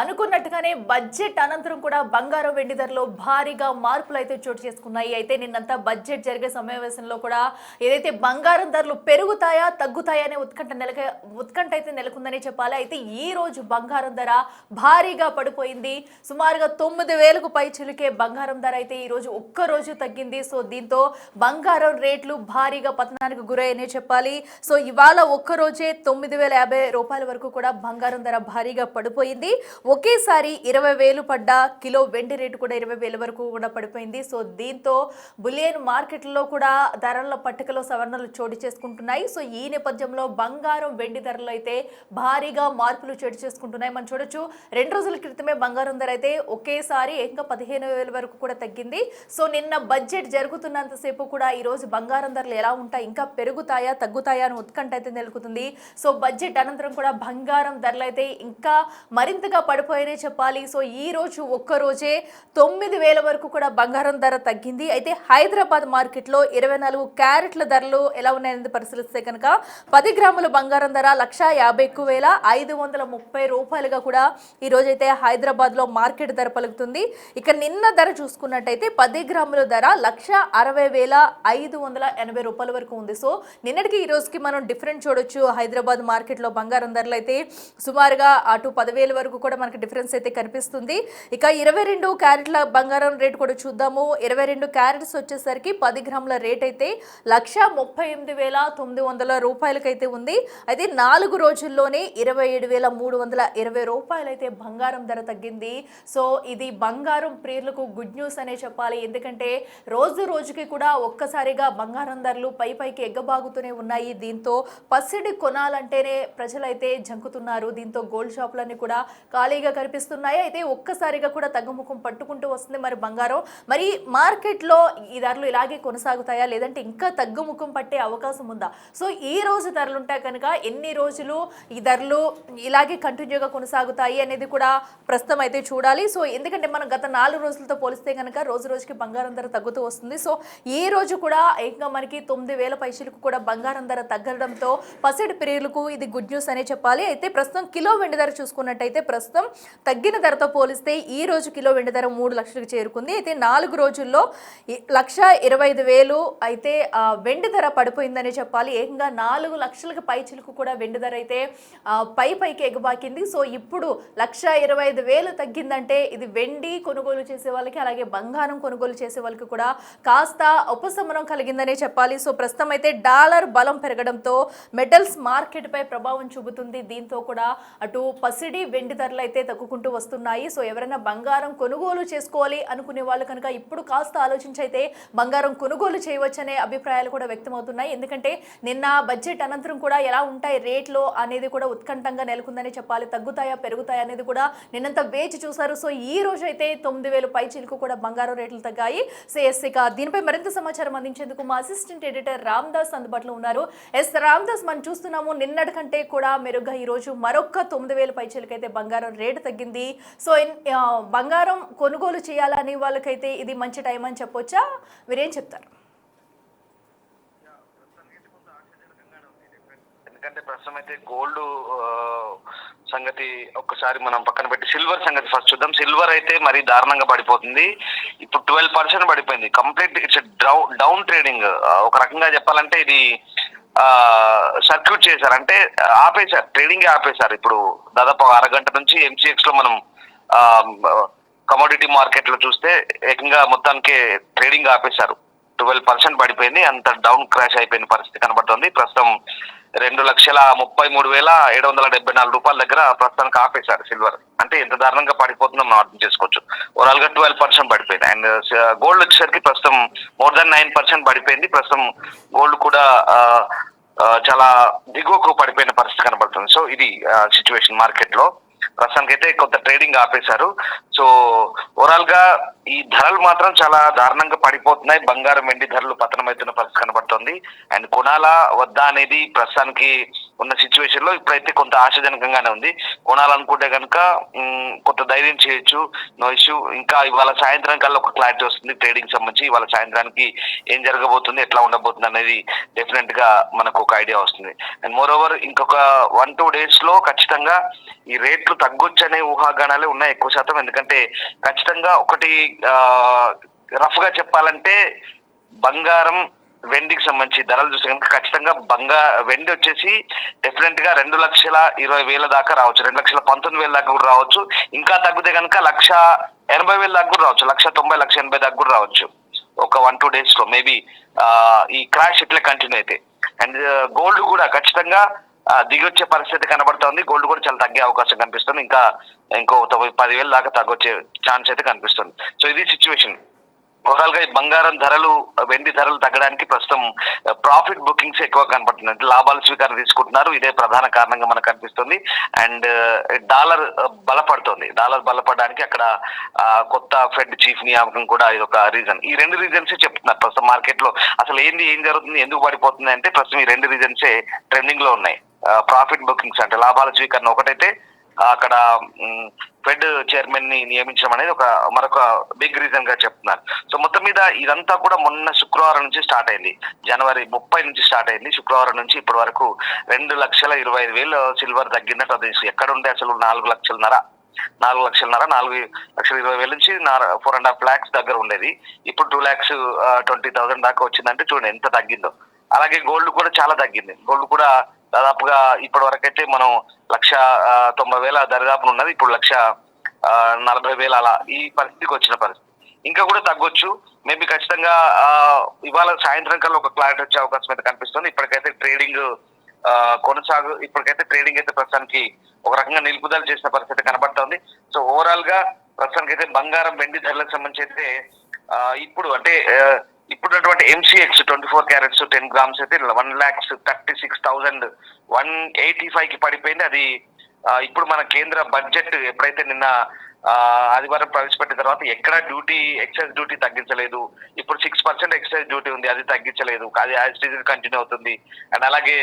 అనుకున్నట్టుగానే బడ్జెట్ అనంతరం కూడా బంగారం వెండి ధరలో భారీగా మార్పులు అయితే చోటు చేసుకున్నాయి. అయితే నిన్నంతా బడ్జెట్ జరిగే సమావేశంలో కూడా ఏదైతే బంగారం ధరలు పెరుగుతాయా తగ్గుతాయా అనే ఉత్కంఠ అయితే నెలకొందని చెప్పాలి. అయితే ఈ రోజు బంగారం ధర భారీగా పడిపోయింది. సుమారుగా 9,000కు పై చిలికే బంగారం ధర అయితే ఈ రోజు ఒక్కరోజు తగ్గింది. సో దీంతో బంగారం రేట్లు భారీగా పతనానికి గురయ్యనే చెప్పాలి. సో ఇవాళ ఒక్కరోజే 9,050 రూపాయల వరకు కూడా బంగారం ధర భారీగా పడిపోయింది. ఒకేసారి 20,000 పడ్డ కిలో వెండి రేటు కూడా 20,000 వరకు కూడా పడిపోయింది. సో దీంతో బులియన్ మార్కెట్లో కూడా ధరల పట్టికలో సవరణలు చోటు చేసుకుంటున్నాయి. సో ఈ నేపథ్యంలో బంగారం వెండి ధరలు అయితే భారీగా మార్పులు చోటు చేసుకుంటున్నాయి. మనం చూడొచ్చు 2 రోజుల క్రితమే బంగారం ధర అయితే ఒకేసారి ఇంకా 15,000 వరకు కూడా తగ్గింది. సో నిన్న బడ్జెట్ జరుగుతున్నంతసేపు కూడా ఈ రోజు బంగారం ధరలు ఎలా ఉంటాయి, ఇంకా పెరుగుతాయా తగ్గుతాయా అని ఉత్కంఠ అయితే నెలకొంది. సో బడ్జెట్ అనంతరం కూడా బంగారం ధరలు అయితే ఇంకా మరింతగా పడిపోయాయనే చెప్పాలి. సో ఈ రోజు ఒక్కరోజే 9,000 వరకు కూడా బంగారం ధర తగ్గింది. అయితే హైదరాబాద్ మార్కెట్లో 24 క్యారెట్ల ధరలు ఎలా ఉన్నాయనేది పరిశీలిస్తే కనుక 10 గ్రాముల బంగారం ధర 1,51,530 రూపాయలుగా కూడా ఈ రోజైతే హైదరాబాద్లో మార్కెట్ ధర పలుకుతుంది. ఇక నిన్న ధర చూసుకున్నట్టయితే 10 గ్రాముల ధర 1,60,580 రూపాయల వరకు ఉంది. సో నిన్నటికి ఈ రోజుకి మనం డిఫరెంట్ చూడొచ్చు. హైదరాబాద్ మార్కెట్లో బంగారం ధరలు అయితే సుమారుగా అటు 10,000 వరకు కూడా మనకి డిఫరెన్స్ అయితే కనిపిస్తుంది. ఇక 22 క్యారెట్ల బంగారం రేట్ కూడా చూద్దాము. 22 క్యారెట్స్ వచ్చేసరికి 10 గ్రాముల రేట్ అయితే 1,38,900 రూపాయలకైతే ఉంది. అయితే 4 రోజుల్లోనే 27,320 రూపాయలు అయితే బంగారం ధర తగ్గింది. సో ఇది బంగారం ప్రియులకు గుడ్ న్యూస్ అనే చెప్పాలి. ఎందుకంటే రోజు రోజుకి కూడా ఒక్కసారిగా బంగారం ధరలు పైకి ఎగ్గబాగుతూనే ఉన్నాయి. దీంతో పసిడి కొనాలంటేనే ప్రజలైతే జంకుతున్నారు. దీంతో గోల్డ్ షాపులన్నీ కూడా ఖాళీగా కనిపిస్తున్నాయి. అయితే ఒక్కసారిగా కూడా తగ్గుముఖం పట్టుకుంటూ వస్తుంది మరి బంగారం. మరి మార్కెట్లో ఈ ధరలు ఇలాగే కొనసాగుతాయా లేదంటే ఇంకా తగ్గుముఖం పట్టే అవకాశం ఉందా? సో ఈ రోజు ధరలు ఉంటాయి కనుక ఎన్ని రోజులు ఈ ధరలు ఇలాగే కంటిన్యూగా కొనసాగుతాయి అనేది కూడా ప్రస్తుతం అయితే చూడాలి. సో ఎందుకంటే మనం గత 4 రోజులతో పోలిస్తే కనుక రోజు రోజుకి బంగారం ధర తగ్గుతూ వస్తుంది. సో ఈ రోజు కూడా ఇంకా మనకి 9,000 పైసలకు కూడా బంగారం ధర తగ్గడంతో పసిడి ప్రియులకు ఇది గుడ్ న్యూస్ అనే చెప్పాలి. అయితే ప్రస్తుతం కిలో వెండి ధర చూసుకున్నట్టయితే ప్రస్తుతం తగ్గిన ధరతో పోలిస్తే ఈ రోజు కిలో వెండి ధర 3 లక్షలకు చేరుకుంది. అయితే 4 రోజుల్లో 1,25,000 అయితే వెండి ధర పడిపోయిందని చెప్పాలి. ఏకంగా 4 లక్షలకు పైచిలకు కూడా వెండి ధర అయితే పైకి ఎగబాకింది. సో ఇప్పుడు 1,25,000 తగ్గిందంటే ఇది వెండి కొనుగోలు చేసే వాళ్ళకి అలాగే బంగారం కొనుగోలు చేసే వాళ్ళకి కూడా కాస్త ఉపశమనం కలిగిందనే చెప్పాలి. సో ప్రస్తుతం అయితే డాలర్ బలం పెరగడంతో మెటల్స్ మార్కెట్ పై ప్రభావం చూపుతుంది. దీంతో కూడా అటు పసిడి వెండి ధరలు అయితే తగ్గుకుంటూ వస్తున్నాయి. సో ఎవరైనా బంగారం కొనుగోలు చేసుకోవాలి అనుకునే వాళ్ళు కనుక ఇప్పుడు కాస్త ఆలోచించి అయితే బంగారం కొనుగోలు చేయవచ్చనే అభిప్రాయాలు కూడా వ్యక్తమవుతున్నాయి. ఎందుకంటే నిన్న బడ్జెట్ అనంతరం కూడా ఎలా ఉంటాయి రేట్లు అనేది కూడా ఉత్కంఠంగా నెలకొందని చెప్పాలి. తగ్గుతాయా పెరుగుతాయా అనేది కూడా నిన్నంతా వేచి చూసారు. సో ఈ రోజు అయితే 9,000 పై చిలుకు కూడా బంగారం రేట్లు తగ్గాయి. సో ఇక దీనిపై మరింత సమాచారం అందించేందుకు మా అసిస్టెంట్ ఎడిటర్ రామ్దాస్ అందుబాటులో ఉన్నారు. రామ్దాస్, మనం చూస్తున్నాము నిన్నటి కంటే కూడా మెరుగ్గా ఈ రోజు మరొక 9,000 పై చిలుకైతే బంగారం రేటు తగ్గింది. సో బంగారం కొనుగోలు చేయాలని వాళ్ళకైతే ఇది మంచి టైం అని చెప్పొచ్చా? మీరేం చెప్తారు? ఎందుకంటే ప్రస్తుతం అయితే గోల్డ్ సంగతి ఒక్కసారి మనం పక్కన పెట్టి సిల్వర్ సంగతి ఫస్ట్ చూద్దాం. సిల్వర్ అయితే మరీ దారుణంగా పడిపోతుంది. ఇప్పుడు 12% పడిపోయింది. Complete it's down trading. ఒక రకంగా చెప్పాలంటే ఇది సర్క్యూట్ చేశారు, అంటే ఆపేశారు, ట్రేడింగ్ ఆపేశారు. ఇప్పుడు దాదాపు అరగంట నుంచి MCX లో మనం కమోడిటీ మార్కెట్ లో చూస్తే ఏకంగా మొత్తానికి ట్రేడింగ్ ఆపేశారు. 12% పడిపోయింది. అంత డౌన్ క్రాష్ అయిపోయిన పరిస్థితి కనబడుతుంది. ప్రస్తుతం 2,33,774 రూపాయల దగ్గర ప్రస్తుతానికి ఆపేశారు సిల్వర్. అంటే ఎంత దారుణంగా పడిపోతుందో మనం అర్థం చేసుకోవచ్చు. ఓవరాల్ గా 12% పడిపోయింది. అండ్ గోల్డ్ వచ్చేసరికి ప్రస్తుతం మోర్ దాన్ 9% పడిపోయింది. ప్రస్తుతం గోల్డ్ కూడా చాలా దిగువకు పడిపోయిన పరిస్థితి కనబడుతుంది. సో ఇది సిచ్యువేషన్ మార్కెట్ లో. ప్రస్తుతానికి అయితే కొంత ట్రేడింగ్ ఆపేశారు. సో ఓవరాల్ గా ఈ ధరలు మాత్రం చాలా దారుణంగా పడిపోతున్నాయి. బంగారం వెండి ధరలు పతనమవుతున్న పరిస్థితి కనబడుతుంది. అండ్ కొనాలా వద్దా అనేది ప్రస్తుతానికి ఉన్న సిచ్యువేషన్ లో ఇప్పుడైతే కొంత ఆశాజనకంగానే ఉంది. కొనాలనుకుంటే కనుక కొంత ధైర్యం చేయొచ్చు, నో ఇష్యూ. ఇంకా ఇవాళ సాయంత్రం కల్లా ఒక క్లారిటీ వస్తుంది ట్రేడింగ్ సంబంధించి. ఇవాళ సాయంత్రానికి ఏం జరగబోతుంది, ఎట్లా ఉండబోతుంది అనేది డెఫినెట్ గా మనకు ఒక ఐడియా వస్తుంది. అండ్ మోర్ ఓవర్ ఇంకొక 1-2 days లో ఖచ్చితంగా ఈ రేట్లు తగ్గొచ్చు అనే ఊహాగానాలే ఉన్నాయి ఎక్కువ శాతం. ఎందుకంటే ఖచ్చితంగా ఒకటి రఫ్ గా చెప్పాలంటే బంగారం వెండికి సంబంధించి ధరలు చూస్తే కనుక ఖచ్చితంగా వెండి వచ్చేసి డెఫినెట్ గా 2,20,000 దాకా రావచ్చు, 2,19,000 దాకా కూడా రావచ్చు. ఇంకా తగ్గితే కనుక 1,80,000 దాకా కూడా రావచ్చు, 1,90,000 1,80,000 దాకా కూడా రావచ్చు ఒక 1-2 days లో మేబీ ఈ క్రాష్ ఇట్లా కంటిన్యూ అయితే. అండ్ గోల్డ్ కూడా ఖచ్చితంగా దిగొచ్చే పరిస్థితి కనబడుతుంది. గోల్డ్ కూడా చాలా తగ్గే అవకాశం కనిపిస్తుంది. ఇంకో 10,000 దాకా తగ్గొచ్చే ఛాన్స్ అయితే కనిపిస్తుంది. సో ఇది సిచ్యువేషన్. ఓవరాల్ గా ఈ బంగారం ధరలు, వెండి ధరలు తగ్గడానికి ప్రస్తుతం ప్రాఫిట్ బుకింగ్స్ ఎక్కువ కనపడుతుంది. అంటే లాభాల స్వీకారం తీసుకుంటున్నారు, ఇదే ప్రధాన కారణంగా మనకు కనిపిస్తుంది. అండ్ డాలర్ బలపడడానికి అక్కడ కొత్త ఫెడ్ చీఫ్ నియామకం కూడా ఇది ఒక రీజన్. ఈ 2 రీజన్స్ చెప్తున్నారు ప్రస్తుతం మార్కెట్ లో. అసలు ఏం జరుగుతుంది, ఎందుకు పడిపోతుంది అంటే ప్రస్తుతం ఈ 2 రీజన్సే ట్రెండింగ్ లో ఉన్నాయి. ప్రాఫిట్ బుకింగ్స్ అంటే లాభాల స్వీకరణ ఒకటైతే, అక్కడ ఫెడ్ చైర్మన్ ని నియమించడం అనేది మరొక బిగ్ రీజన్ గా చెప్తున్నారు. సో మొత్తం మీద ఇదంతా కూడా మొన్న శుక్రవారం నుంచి స్టార్ట్ అయింది, January 30 నుంచి స్టార్ట్ అయింది. శుక్రవారం నుంచి ఇప్పటి వరకు 2,25,000 సిల్వర్ తగ్గిందట. అది ఎక్కడ ఉంటే అసలు 4,20,000 నుంచి 4.5 lakhs దగ్గర ఉండేది. ఇప్పుడు 2,20,000 దాకా వచ్చిందంటే చూడండి ఎంత తగ్గిందో. అలాగే గోల్డ్ కూడా చాలా తగ్గింది. గోల్డ్ కూడా దాదాపుగా ఇప్పటి వరకు అయితే మనం 1,90,000 దరిదాపున ఉన్నది, ఇప్పుడు 1,40,000 అలా ఈ పరిస్థితికి వచ్చిన పరిస్థితి. ఇంకా కూడా తగ్గొచ్చు మేబీ. ఖచ్చితంగా ఇవాళ సాయంత్రం కల్లా ఒక క్లారిటీ వచ్చే అవకాశం అయితే కనిపిస్తుంది. ఇప్పటికైతే ట్రేడింగ్ అయితే ప్రస్తుతానికి ఒక రకంగా నిలుపుదల చేసిన పరిస్థితి కనబడుతోంది. సో ఓవరాల్ గా ప్రస్తుతానికి అయితే బంగారం, వెండి ధరలకు సంబంధించి అయితే ఇప్పుడున్నటువంటి MCX 24 carats 10 grams అయితే 1,36,185 కి పడిపోయింది. అది ఇప్పుడు మన కేంద్ర బడ్జెట్ ఎప్పుడైతే నిన్న ఆదివారం ప్రవేశపెట్టిన తర్వాత ఎక్కడ ఎక్సైజ్ డ్యూటీ తగ్గించలేదు. ఇప్పుడు 6% ఎక్సైజ్ డ్యూటీ ఉంది, అది తగ్గించలేదు, అది యాజ్ ఇట్ ఈజ్ కంటిన్యూ అవుతుంది. అండ్ అలాగే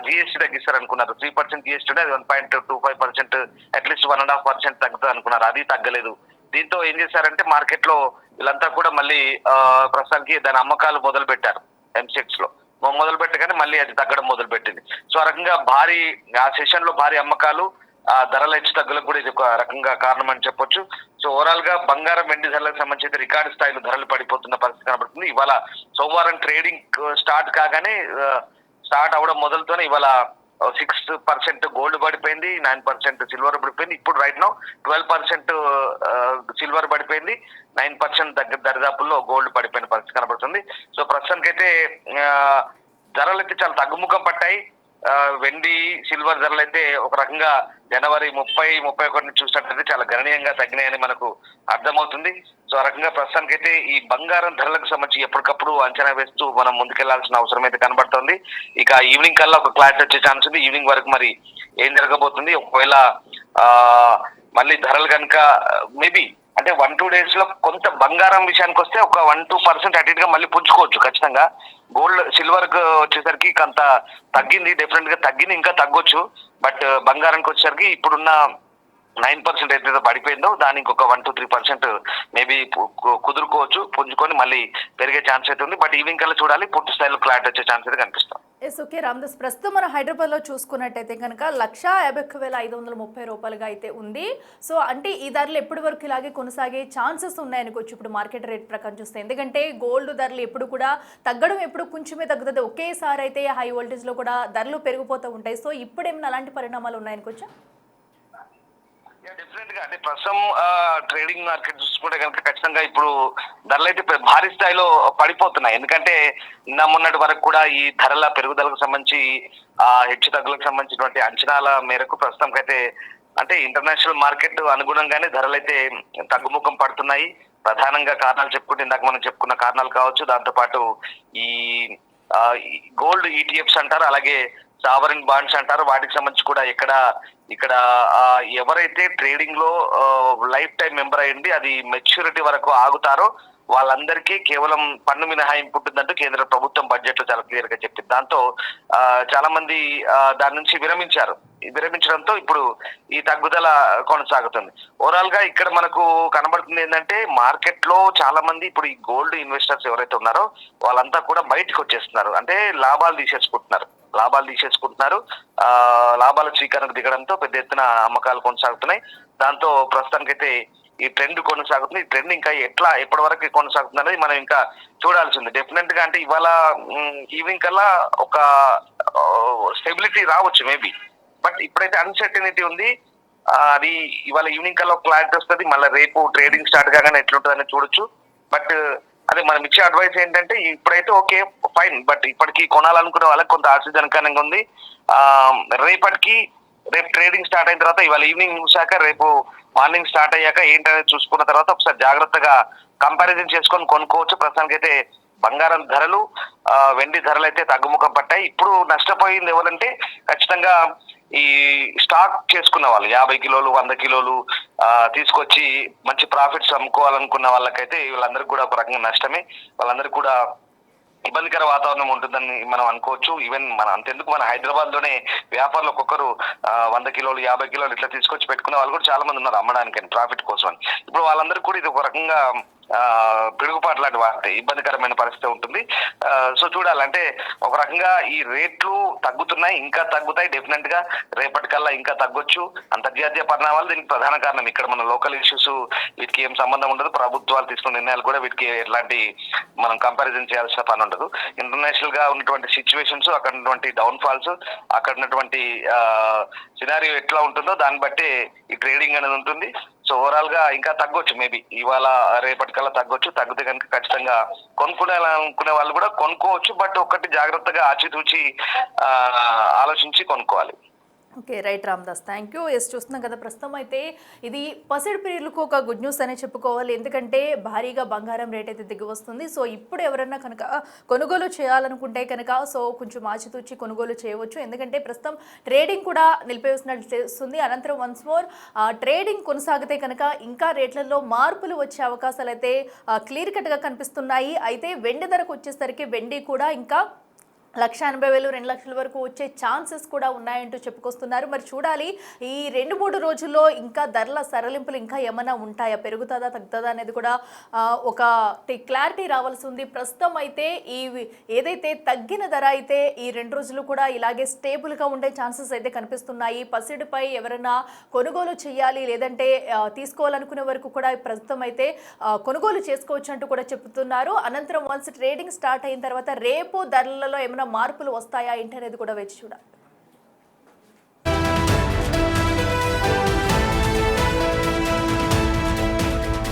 GST తగ్గిస్తారు అనుకున్నారు, 3% GST ఉంటే అది 1.25%, అట్లీస్ట్ 1.5% తగ్గుతుంది అనుకున్నారు, అది తగ్గలేదు. దీంతో ఏం చేశారంటే మార్కెట్ లో వీళ్ళంతా కూడా మళ్ళీ ప్రస్తుతానికి దాని అమ్మకాలు మొదలు పెట్టారు. MCX లో మొదలు పెట్టగానే మళ్ళీ అది తగ్గడం మొదలు పెట్టింది. సో ఆ రకంగా ఆ సెషన్ లో భారీ అమ్మకాలు, ధరల హెచ్చు తగ్గులకు కూడా ఇది ఒక రకంగా కారణం అని చెప్పొచ్చు. సో ఓవరాల్ గా బంగారం, వెండి ధరలకు సంబంధించి రికార్డు స్థాయిలో ధరలు పడిపోతున్న పరిస్థితి కనబడుతుంది. ఇవాళ సోమవారం ట్రేడింగ్ స్టార్ట్ అవడం మొదలుతోనే ఇవాళ 6% గోల్డ్ పడిపోయింది, 9% సిల్వర్ పడిపోయింది. ఇప్పుడు రైట్ నౌ 12% సిల్వర్ పడిపోయింది, 9% దరిదాపుల్లో గోల్డ్ పడిపోయిన పరిస్థితి కనబడుతుంది. సో ప్రస్తుతానికైతే ధరలు అయితే చాలా తగ్గుముఖం పట్టాయి. వెండి, సిల్వర్ ధరలు అయితే ఒక రకంగా January 30-31 చూసినట్లయితే చాలా గణనీయంగా తగ్గినాయని మనకు అర్థమవుతుంది. సో ఆ రకంగా ప్రస్తుతానికైతే ఈ బంగారం ధరలకు సంబంధించి ఎప్పటికప్పుడు అంచనా వేస్తూ మనం ముందుకెళ్లాల్సిన అవసరం అయితే కనబడుతోంది. ఇక ఈవినింగ్ కల్లా ఒక క్లారిటీ వచ్చే ఛాన్స్ ఉంది. ఈవినింగ్ వరకు మరి ఏం జరగబోతుంది, ఒకవేళ మళ్ళీ ధరలు కనుక మేబీ అంటే 1-2 days లో కొంత బంగారం విషయానికి వస్తే ఒక 1-2% అటు ఇటుగా మళ్ళీ పుంజుకోవచ్చు ఖచ్చితంగా. గోల్డ్, సిల్వర్ వచ్చేసరికి కొంత తగ్గింది, డెఫినెట్ గా తగ్గింది, ఇంకా తగ్గొచ్చు. బట్ బంగారానికి వచ్చేసరికి ఇప్పుడున్న 9% ఏదైతే పడిపోయిందో దానికి ఒక 1-3% మేబీ కుదురుకోవచ్చు, పుంజుకొని మళ్ళీ పెరిగే ఛాన్స్ అయితే ఉంది. బట్ ఈవినింగ్ కల్లా చూడాలి, పూర్తి స్థాయిలో క్లారిటీ వచ్చే ఛాన్స్ అయితే కనిపిస్తాం. ఓకే రామదాస్, ప్రస్తుతం మనం హైదరాబాద్లో చూసుకున్నట్టయితే కనుక 1,51,530 రూపాయలుగా అయితే ఉంది. సో అంటే ఈ ధరలు ఎప్పటి వరకు ఇలాగే కొనసాగే ఛాన్సెస్ ఉన్నాయనుకోవచ్చు ఇప్పుడు మార్కెట్ రేట్ ప్రకారం చూస్తే. ఎందుకంటే గోల్డ్ ధరలు ఎప్పుడు కూడా తగ్గడం, ఎప్పుడు కొంచెమే తగ్గుతుంది, ఒకేసారి అయితే హై వోల్టేజ్లో కూడా ధరలు పెరిగిపోతూ ఉంటాయి. సో ఇప్పుడు ఏమైనా అలాంటి పరిణామాలు ఉన్నాయనుకోవచ్చా? డెఫినెట్ గా అంటే ప్రస్తుతం ట్రేడింగ్ మార్కెట్ చూసుకుంటే కనుక ఖచ్చితంగా ఇప్పుడు ధరలు అయితే భారీ స్థాయిలో పడిపోతున్నాయి. ఎందుకంటే మొన్నటి వరకు కూడా ఈ ధరల పెరుగుదలకు సంబంధించి హెచ్చు తగ్గులకు సంబంధించినటువంటి అంచనాల మేరకు ప్రస్తుతం అయితే అంటే ఇంటర్నేషనల్ మార్కెట్ అనుగుణంగానే ధరలు అయితే తగ్గుముఖం పడుతున్నాయి. ప్రధానంగా కారణాలు చెప్పుకుంటే ఇందాక మనం చెప్పుకున్న కారణాలు కావచ్చు, దాంతోపాటు ఈ గోల్డ్ ETFs అంటారు, అలాగే సావరిన్ బాండ్స్ అంటారు, వాటికి సంబంధించి కూడా ఇక్కడ ఎవరైతే ట్రేడింగ్ లో లైఫ్ టైం మెంబర్ అయ్యింది అది మెచ్యూరిటీ వరకు ఆగుతారో వాళ్ళందరికీ కేవలం పన్ను మినహాయింపు ఉంటుందంటూ కేంద్ర ప్రభుత్వం బడ్జెట్ లో చాలా క్లియర్ గా చెప్పింది. దాంతో చాలా మంది దాని నుంచి విరమించడంతో ఇప్పుడు ఈ తగ్గుదల కొనసాగుతుంది. ఓవరాల్ గా ఇక్కడ మనకు కనబడుతుంది ఏంటంటే మార్కెట్ లో చాలా మంది ఇప్పుడు ఈ గోల్డ్ ఇన్వెస్టర్స్ ఎవరైతే ఉన్నారో వాళ్ళంతా కూడా బయటకు వచ్చేస్తున్నారు. అంటే లాభాలు తీసేసుకుంటున్నారు. లాభాల స్వీకరణకు దిగడంతో పెద్ద ఎత్తున అమ్మకాలు కొనసాగుతున్నాయి. దాంతో ప్రస్తుతానికైతే ఈ ట్రెండ్ కొనసాగుతుంది. ఈ ట్రెండ్ ఇంకా ఎప్పటి వరకు కొనసాగుతుంది అనేది మనం ఇంకా చూడాల్సింది. డెఫినెట్ గా అంటే ఇవాళ ఈవినింగ్ కల్లా ఒక స్టెబిలిటీ రావచ్చు మేబీ. బట్ ఇప్పుడైతే అన్సర్టనిటీ ఉంది. అది ఇవాళ ఈవినింగ్ కల్లా ఒక క్లారిటీ వస్తుంది. మళ్ళీ రేపు ట్రేడింగ్ స్టార్ట్ కాగానే ఎట్లుంటుందని చూడొచ్చు. బట్ అదే మనం ఇచ్చే అడ్వైస్ ఏంటంటే ఇప్పుడైతే ఓకే ఫైన్, బట్ ఇప్పటికి కొనాలనుకునే వాళ్ళకి కొంత ఆశ్చర్యజనకంగా ఉంది. రేపు ట్రేడింగ్ స్టార్ట్ అయిన తర్వాత ఇవాళ ఈవినింగ్ చూసాక రేపు మార్నింగ్ స్టార్ట్ అయ్యాక ఏంటనేది చూసుకున్న తర్వాత ఒకసారి జాగ్రత్తగా కంపారిజన్ చేసుకొని కొనుక్కోవచ్చు. ప్రస్తుతానికి అయితే బంగారం ధరలు, వెండి ధరలు అయితే తగ్గుముఖం పట్టాయి. ఇప్పుడు నష్టపోయింది ఎవరంటే ఖచ్చితంగా ఈ స్టాక్ చేసుకున్న వాళ్ళు 50 కిలోలు 100 కిలోలు తీసుకొచ్చి మంచి ప్రాఫిట్స్ అమ్ముకోవాలనుకున్న వాళ్ళకైతే వీళ్ళందరికీ కూడా ఒక రకంగా నష్టమే. వాళ్ళందరికీ కూడా ఇబ్బందికర వాతావరణం ఉంటుందని మనం అనుకోవచ్చు. ఈవెన్ అంతెందుకు మన హైదరాబాద్ లోనే వ్యాపారులు ఒక్కొక్కరు 100 కిలోలు 50 కిలోలు ఇట్లా తీసుకొచ్చి పెట్టుకునే వాళ్ళు కూడా చాలా మంది ఉన్నారు అమ్మడానికి ప్రాఫిట్ కోసం అని. ఇప్పుడు వాళ్ళందరికీ కూడా ఇది ఒక రకంగా పిడుగుపాటు లాంటి వార్త, ఇబ్బందికరమైన పరిస్థితి ఉంటుంది. సో చూడాలంటే ఒక రకంగా ఈ రేట్లు తగ్గుతున్నాయి, ఇంకా తగ్గుతాయి. డెఫినెట్ గా రేపటికల్లా ఇంకా తగ్గొచ్చు. అంతర్జాతీయ పరిణామాలు దీనికి ప్రధాన కారణం. ఇక్కడ మన లోకల్ ఇష్యూస్ వీటికి ఏం సంబంధం ఉండదు. ప్రభుత్వాలు తీసుకున్న నిర్ణయాలు కూడా వీటికి ఎట్లాంటి మనం కంపారిజన్ చేయాల్సిన పని ఉండదు. ఇంటర్నేషనల్ గా ఉన్నటువంటి సిచ్యువేషన్స్, అక్కడ ఉన్నటువంటి డౌన్ ఫాల్స్, అక్కడ ఉన్నటువంటి సినారియో ఎట్లా ఉంటుందో దాన్ని బట్టి ఈ ట్రేడింగ్ అనేది ఉంటుంది. సో ఓవరాల్ గా ఇంకా తగ్గొచ్చు మేబీ. ఇవాళ రేపటికల్లా తగ్గొచ్చు. తగ్గితే కనుక ఖచ్చితంగా కొనుక్కునే వాళ్ళు కూడా కొనుక్కోవచ్చు. బట్ ఒకటి జాగ్రత్తగా ఆచితూచి ఆలోచించి కొనుక్కోవాలి. Okay, right Ramdas, thank you. చూస్తున్నాం కదా, ప్రస్తుతం అయితే ఇది పసిడి ప్రియులకు ఒక గుడ్ న్యూస్ అనే చెప్పుకోవాలి. ఎందుకంటే భారీగా బంగారం రేట్ అయితే దిగి వస్తుంది. సో ఇప్పుడు ఎవరన్నా కనుక కొనుగోలు చేయాలనుకుంటే కనుక సో కొంచెం ఆచితూచి కొనుగోలు చేయవచ్చు. ఎందుకంటే ప్రస్తుతం ట్రేడింగ్ కూడా నిలిపివేసినట్లు తెలుస్తుంది. అనంతరం వన్స్ మోర్ ట్రేడింగ్ కొనసాగితే కనుక ఇంకా రేట్లలో మార్పులు వచ్చే అవకాశాలు అయితే క్లియర్ కట్గా కనిపిస్తున్నాయి. అయితే వెండి ధరకు వచ్చేసరికి వెండి కూడా ఇంకా 1,80,000 2 లక్షల వరకు వచ్చే ఛాన్సెస్ కూడా ఉన్నాయంటూ చెప్పుకొస్తున్నారు. మరి చూడాలి ఈ 2-3 రోజుల్లో ఇంకా ధరల సరళింపులు ఇంకా ఏమైనా ఉంటాయా, పెరుగుతుందా తగ్గుతుందా అనేది కూడా ఒక క్లారిటీ రావాల్సి ఉంది. ప్రస్తుతం అయితే ఏదైతే తగ్గిన ధర అయితే ఈ 2 రోజులు కూడా ఇలాగే స్టేబుల్గా ఉండే ఛాన్సెస్ అయితే కనిపిస్తున్నాయి. పసిడిపై ఎవరైనా కొనుగోలు చేయాలి లేదంటే తీసుకోవాలనుకునే వరకు కూడా ప్రస్తుతం అయితే కొనుగోలు చేసుకోవచ్చు అంటూ కూడా చెప్తున్నారు. అనంతరం వన్స్ ట్రేడింగ్ స్టార్ట్ అయిన తర్వాత రేపు ధరలలో ఏమైనా మార్పులు వస్తాయా ఏంటి అనేది కూడా వేచి చూడాలి.